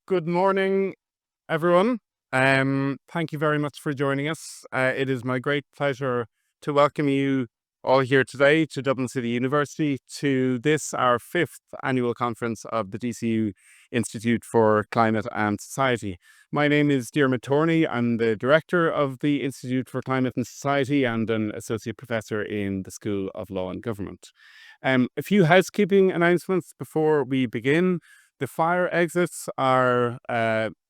Good morning, everyone. Thank you very much for joining us. It is my great pleasure to welcome you all here today to Dublin City University to this, our fifth annual conference of the DCU Institute for Climate and Society. My name is Diarmuid Torney. I'm the director of the Institute for Climate and Society and an associate professor in the School of Law and Government. A few housekeeping announcements before we begin. The fire exits are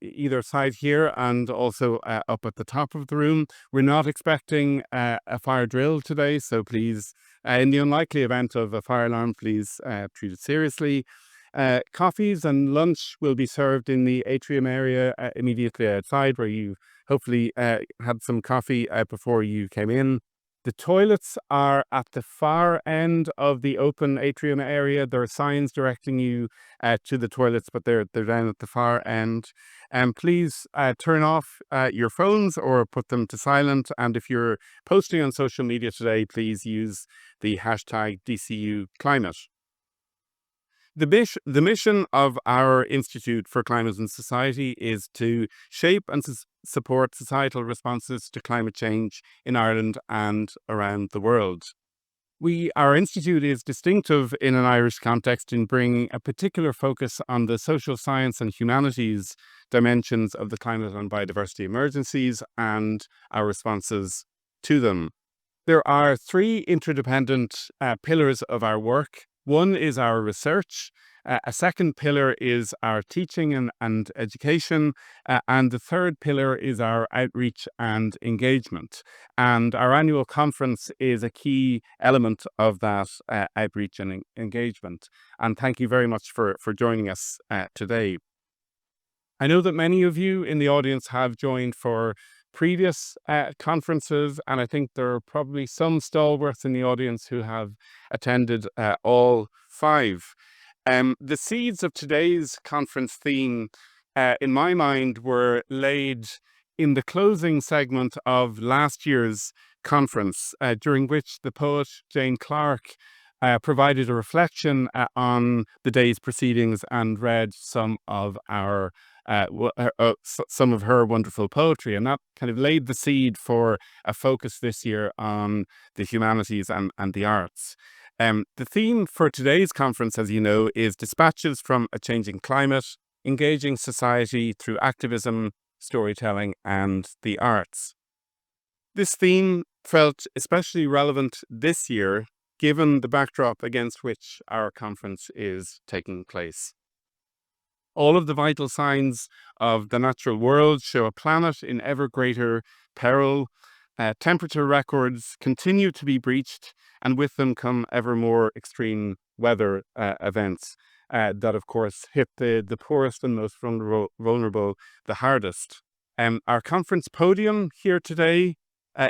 either side here and also up at the top of the room. We're not expecting a fire drill today, so please, in the unlikely event of a fire alarm, please treat it seriously. Coffees and lunch will be served in the atrium area immediately outside, where you hopefully had some coffee before you came in. The toilets are at the far end of the open atrium area. There are signs directing you to the toilets, but they're down at the far end. And please turn off your phones or put them to silent. And if you're posting on social media today, please use the hashtag DCU Climate. The mission of our Institute for Climate and Society is to shape and support societal responses to climate change in Ireland and around the world. Our institute is distinctive in an Irish context in bringing a particular focus on the social science and humanities dimensions of the climate and biodiversity emergencies and our responses to them. There are three interdependent pillars of our work. One is our research, a second pillar is our teaching and education, and the third pillar is our outreach and engagement. And our annual conference is a key element of that outreach and engagement. And thank you very much for joining us today. I know that many of you in the audience have joined for previous conferences, and I think there are probably some stalwarts in the audience who have attended all five. The seeds of today's conference theme, in my mind, were laid in the closing segment of last year's conference, during which the poet Jane Clark provided a reflection on the day's proceedings and read some of her wonderful poetry, and that kind of laid the seed for a focus this year on the humanities and the arts. The theme for today's conference, as you know, is Dispatches from a Changing Climate, Engaging Society Through Activism, Storytelling and the Arts. This theme felt especially relevant this year, given the backdrop against which our conference is taking place. All of the vital signs of the natural world show a planet in ever greater peril. Temperature records continue to be breached, and with them come ever more extreme weather events that, of course, hit the poorest and most vulnerable the hardest. Our conference podium here today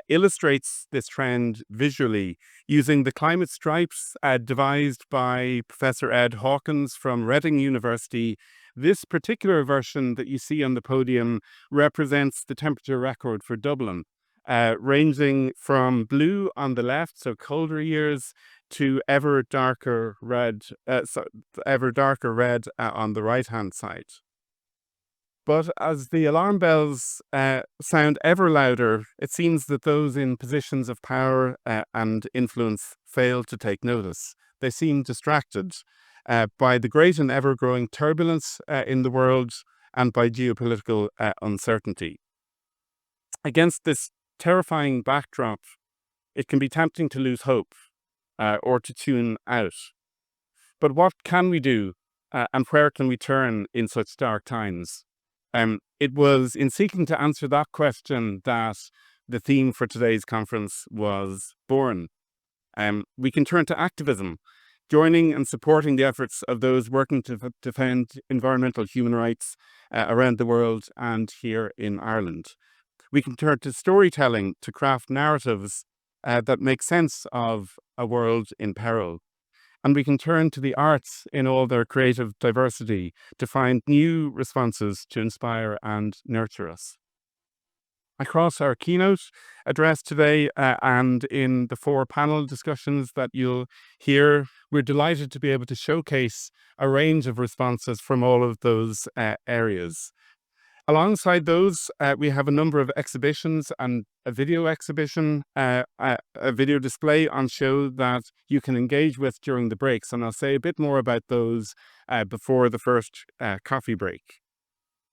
illustrates this trend visually using the climate stripes devised by Professor Ed Hawkins from Reading University. This particular version that you see on the podium represents the temperature record for Dublin, ranging from blue on the left, so colder years, to ever darker red on the right-hand side. But as the alarm bells sound ever louder, it seems that those in positions of power and influence fail to take notice. They seem distracted by the great and ever-growing turbulence in the world and by geopolitical uncertainty. Against this terrifying backdrop, it can be tempting to lose hope or to tune out. But what can we do and where can we turn in such dark times? It was in seeking to answer that question that the theme for today's conference was born. We can turn to activism, joining and supporting the efforts of those working to defend environmental human rights around the world and here in Ireland. We can turn to storytelling to craft narratives that make sense of a world in peril. And we can turn to the arts in all their creative diversity to find new responses to inspire and nurture us. Across our keynote address today and in the 4 panel discussions that you'll hear, we're delighted to be able to showcase a range of responses from all of those areas. Alongside those, we have a number of exhibitions and a video exhibition, a video display on show that you can engage with during the breaks. And I'll say a bit more about those before the first coffee break.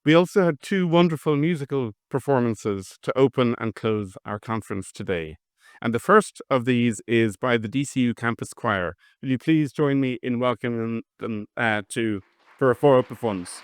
We also had 2 wonderful musical performances to open and close our conference today. And the first of these is by the DCU Campus Choir. Will you please join me in welcoming them for a 4 up of ones?